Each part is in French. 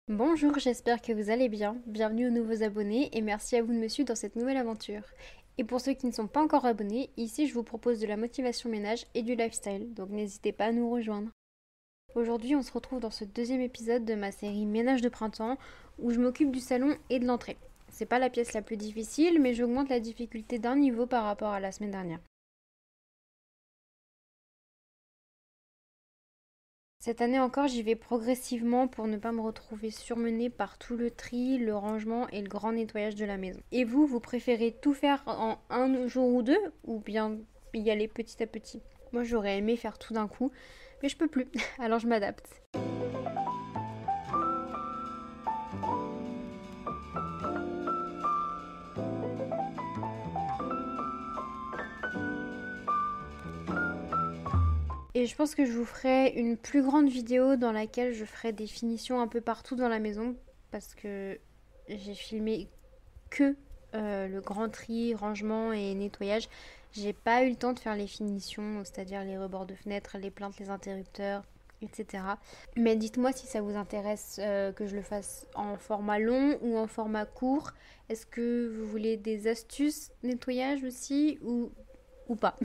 Bonjour, j'espère que vous allez bien. Bienvenue aux nouveaux abonnés et merci à vous de me suivre dans cette nouvelle aventure. Et pour ceux qui ne sont pas encore abonnés, ici je vous propose de la motivation ménage et du lifestyle, donc n'hésitez pas à nous rejoindre. Aujourd'hui, on se retrouve dans ce deuxième épisode de ma série Ménage de printemps où je m'occupe du salon et de l'entrée. C'est pas la pièce la plus difficile, mais j'augmente la difficulté d'un niveau par rapport à la semaine dernière. Cette année encore, j'y vais progressivement pour ne pas me retrouver surmenée par tout le tri, le rangement et le grand nettoyage de la maison. Et vous, vous préférez tout faire en un jour ou deux ou bien y aller petit à petit? Moi, j'aurais aimé faire tout d'un coup, mais je peux plus, alors je m'adapte. Et je pense que je vous ferai une plus grande vidéo dans laquelle je ferai des finitions un peu partout dans la maison parce que j'ai filmé que le grand tri, rangement et nettoyage. J'ai pas eu le temps de faire les finitions, c'est-à-dire les rebords de fenêtres, les plaintes, les interrupteurs, etc. Mais dites-moi si ça vous intéresse que je le fasse en format long ou en format court. Est-ce que vous voulez des astuces nettoyage aussi ou pas?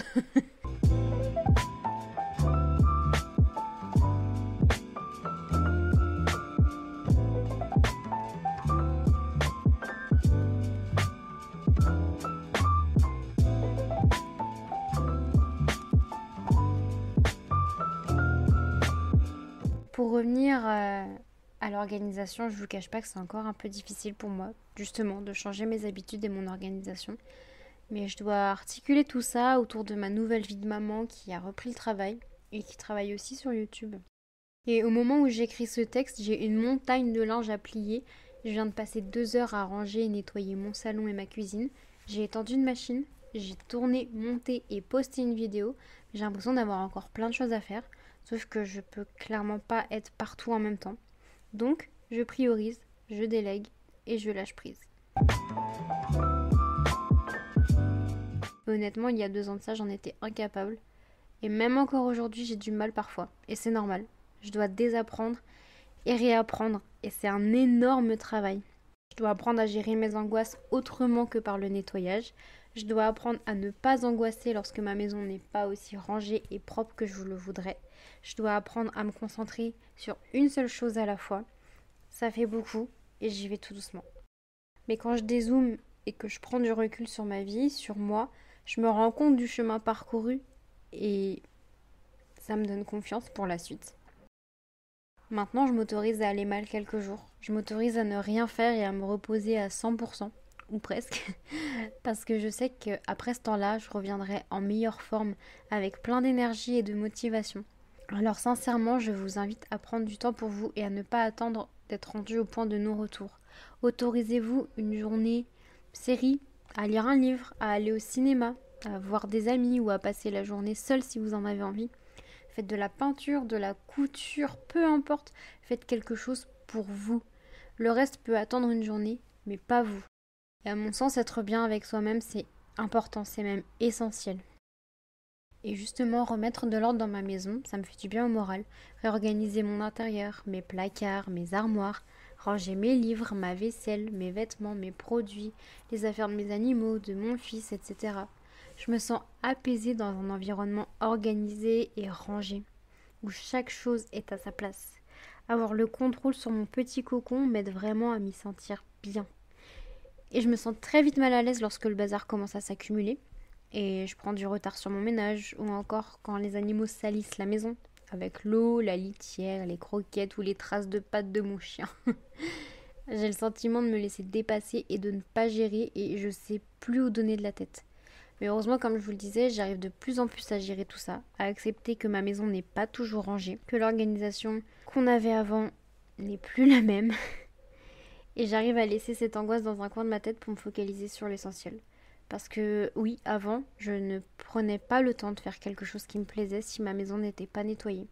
Pour revenir à l'organisation, je vous cache pas que c'est encore un peu difficile pour moi, justement, de changer mes habitudes et mon organisation. Mais je dois articuler tout ça autour de ma nouvelle vie de maman qui a repris le travail et qui travaille aussi sur YouTube. Et au moment où j'écris ce texte, j'ai une montagne de linge à plier. Je viens de passer 2 heures à ranger et nettoyer mon salon et ma cuisine. J'ai étendu une machine, j'ai tourné, monté et posté une vidéo. J'ai l'impression d'avoir encore plein de choses à faire, sauf que je peux clairement pas être partout en même temps. Donc, je priorise, je délègue et je lâche prise. Honnêtement, il y a 2 ans de ça, j'en étais incapable. Et même encore aujourd'hui, j'ai du mal parfois. Et c'est normal. Je dois désapprendre et réapprendre. Et c'est un énorme travail. Je dois apprendre à gérer mes angoisses autrement que par le nettoyage. Je dois apprendre à ne pas angoisser lorsque ma maison n'est pas aussi rangée et propre que je le voudrais. Je dois apprendre à me concentrer sur une seule chose à la fois. Ça fait beaucoup et j'y vais tout doucement. Mais quand je dézoome et que je prends du recul sur ma vie, sur moi, je me rends compte du chemin parcouru et ça me donne confiance pour la suite. Maintenant, je m'autorise à aller mal quelques jours. Je m'autorise à ne rien faire et à me reposer à 100%, ou presque, parce que je sais qu'après ce temps-là, je reviendrai en meilleure forme, avec plein d'énergie et de motivation. Alors sincèrement, je vous invite à prendre du temps pour vous et à ne pas attendre d'être rendu au point de non-retour. Autorisez-vous une journée série, à lire un livre, à aller au cinéma, à voir des amis ou à passer la journée seule si vous en avez envie. Faites de la peinture, de la couture, peu importe, faites quelque chose pour vous. Le reste peut attendre une journée, mais pas vous. Et à mon sens, être bien avec soi-même, c'est important, c'est même essentiel. Et justement, remettre de l'ordre dans ma maison, ça me fait du bien au moral. Réorganiser mon intérieur, mes placards, mes armoires, ranger mes livres, ma vaisselle, mes vêtements, mes produits, les affaires de mes animaux, de mon fils, etc. Je me sens apaisée dans un environnement organisé et rangé, où chaque chose est à sa place. Avoir le contrôle sur mon petit cocon m'aide vraiment à m'y sentir bien. Et je me sens très vite mal à l'aise lorsque le bazar commence à s'accumuler. Et je prends du retard sur mon ménage, ou encore quand les animaux salissent la maison, avec l'eau, la litière, les croquettes ou les traces de pattes de mon chien. J'ai le sentiment de me laisser dépasser et de ne pas gérer et je sais plus où donner de la tête. Mais heureusement, comme je vous le disais, j'arrive de plus en plus à gérer tout ça, à accepter que ma maison n'est pas toujours rangée, que l'organisation qu'on avait avant n'est plus la même. Et j'arrive à laisser cette angoisse dans un coin de ma tête pour me focaliser sur l'essentiel. Parce que oui, avant, je ne prenais pas le temps de faire quelque chose qui me plaisait si ma maison n'était pas nettoyée.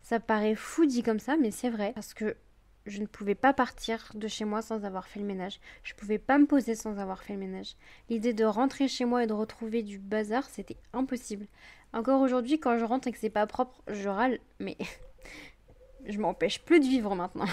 Ça paraît fou dit comme ça, mais c'est vrai. Parce que je ne pouvais pas partir de chez moi sans avoir fait le ménage. Je ne pouvais pas me poser sans avoir fait le ménage. L'idée de rentrer chez moi et de retrouver du bazar, c'était impossible. Encore aujourd'hui, quand je rentre et que c'est pas propre, je râle, mais je m'empêche plus de vivre maintenant.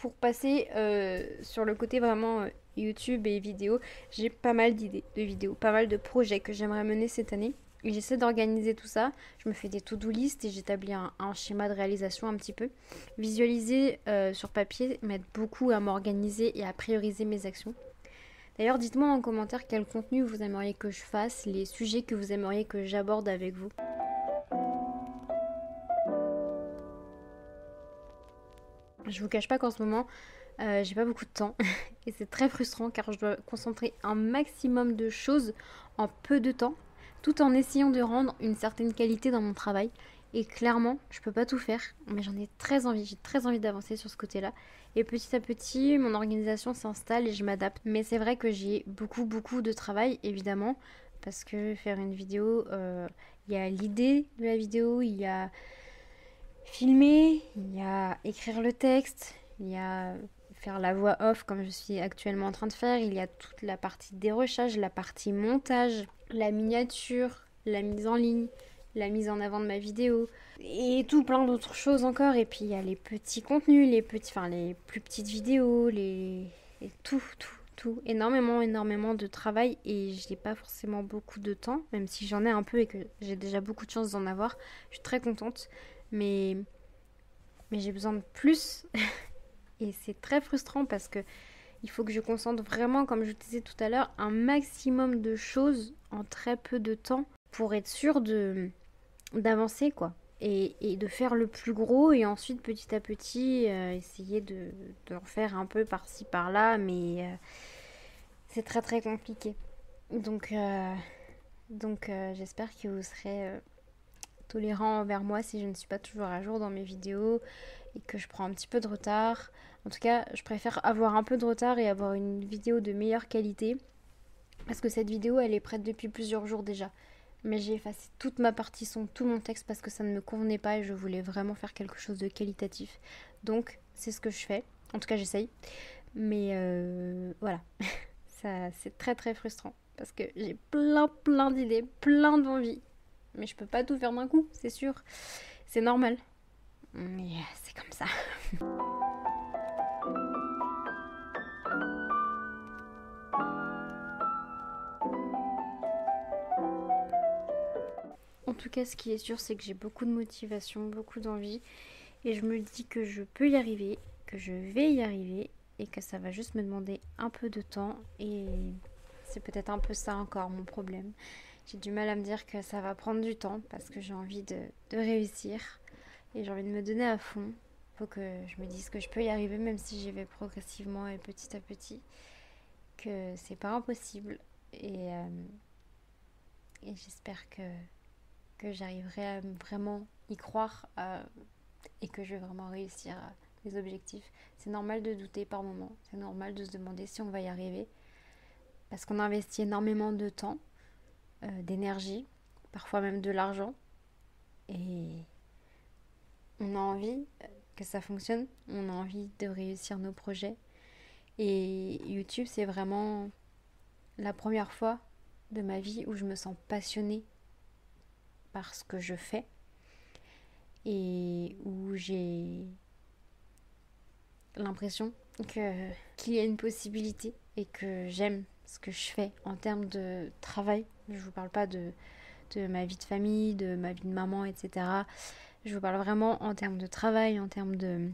pour passer sur le côté vraiment YouTube et vidéo, j'ai pas mal d'idées de vidéos, pas mal de projets que j'aimerais mener cette année. Et j'essaie d'organiser tout ça. Je me fais des to-do list et j'établis un schéma de réalisation un petit peu. Visualiser sur papier m'aide beaucoup à m'organiser et à prioriser mes actions. D'ailleurs, dites-moi en commentaire quel contenu vous aimeriez que je fasse, les sujets que vous aimeriez que j'aborde avec vous. Je vous cache pas qu'en ce moment, j'ai pas beaucoup de temps et c'est très frustrant car je dois concentrer un maximum de choses en peu de temps, tout en essayant de rendre une certaine qualité dans mon travail. Et clairement, je peux pas tout faire, mais j'en ai très envie, j'ai très envie d'avancer sur ce côté-là. Et petit à petit, mon organisation s'installe et je m'adapte. Mais c'est vrai que j'ai beaucoup de travail, évidemment, parce que faire une vidéo, il y a l'idée de la vidéo, il y a filmer, il y a écrire le texte, il y a faire la voix off comme je suis actuellement en train de faire, il y a toute la partie dérochage, la partie montage, la miniature, la mise en ligne, la mise en avant de ma vidéo et tout plein d'autres choses encore. Et puis il y a les petits contenus, les plus petites vidéos, et tout, énormément de travail et j'ai pas forcément beaucoup de temps, même si j'en ai un peu et que j'ai déjà beaucoup de chance d'en avoir. Je suis très contente, mais j'ai besoin de plus et c'est très frustrant parce que il faut que je concentre vraiment, comme je te disais tout à l'heure, un maximum de choses en très peu de temps pour être sûre d'avancer quoi. Et de faire le plus gros et ensuite petit à petit essayer de en faire un peu par-ci par-là, mais c'est très compliqué. Donc j'espère que vous serez tolérant envers moi si je ne suis pas toujours à jour dans mes vidéos et que je prends un petit peu de retard. En tout cas, je préfère avoir un peu de retard et avoir une vidéo de meilleure qualité parce que cette vidéo elle est prête depuis plusieurs jours déjà. Mais j'ai effacé toute ma partie son, tout mon texte parce que ça ne me convenait pas et je voulais vraiment faire quelque chose de qualitatif. Donc c'est ce que je fais. En tout cas j'essaye. Mais voilà. Ça, c'est très frustrant parce que j'ai plein d'idées, plein d'envies. Mais je peux pas tout faire d'un coup, c'est sûr. C'est normal. Mais c'est comme ça. En tout cas, ce qui est sûr, c'est que j'ai beaucoup de motivation, beaucoup d'envie. Et je me dis que je peux y arriver, que je vais y arriver. Et que ça va juste me demander un peu de temps. Et c'est peut-être un peu ça encore mon problème. J'ai du mal à me dire que ça va prendre du temps parce que j'ai envie de réussir. Et j'ai envie de me donner à fond. Faut que je me dise que je peux y arriver même si j'y vais progressivement et petit à petit. Que c'est pas impossible. Et j'espère que j'arriverai à vraiment y croire et que je vais vraiment réussir mes objectifs. C'est normal de douter par moments. C'est normal de se demander si on va y arriver. Parce qu'on investit énormément de temps, d'énergie, parfois même de l'argent. Et on a envie que ça fonctionne. On a envie de réussir nos projets. Et YouTube, c'est vraiment la première fois de ma vie où je me sens passionnée par ce que je fais et où j'ai l'impression qu'il y a une possibilité et que j'aime ce que je fais en termes de travail. Je vous parle pas de ma vie de famille, de ma vie de maman, etc. Je vous parle vraiment en termes de travail, en termes de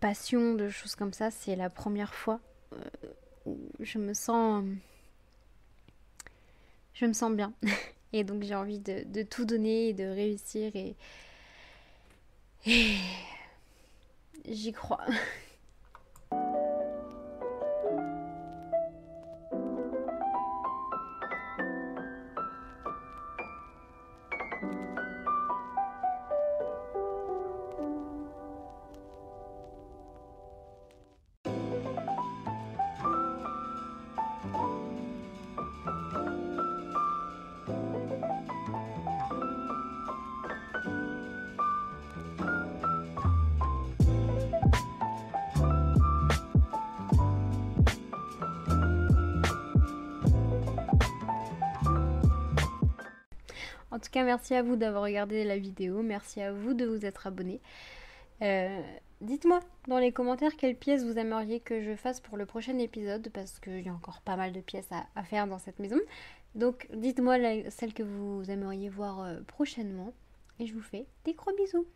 passion, de choses comme ça. C'est la première fois où je me sens bien. Et donc j'ai envie de tout donner et de réussir et j'y crois. En tout cas, merci à vous d'avoir regardé la vidéo, merci à vous de vous être abonné. Dites-moi dans les commentaires quelle pièce vous aimeriez que je fasse pour le prochain épisode, parce qu'il y a encore pas mal de pièces à faire dans cette maison. Donc dites-moi celle que vous aimeriez voir prochainement. Et je vous fais des gros bisous.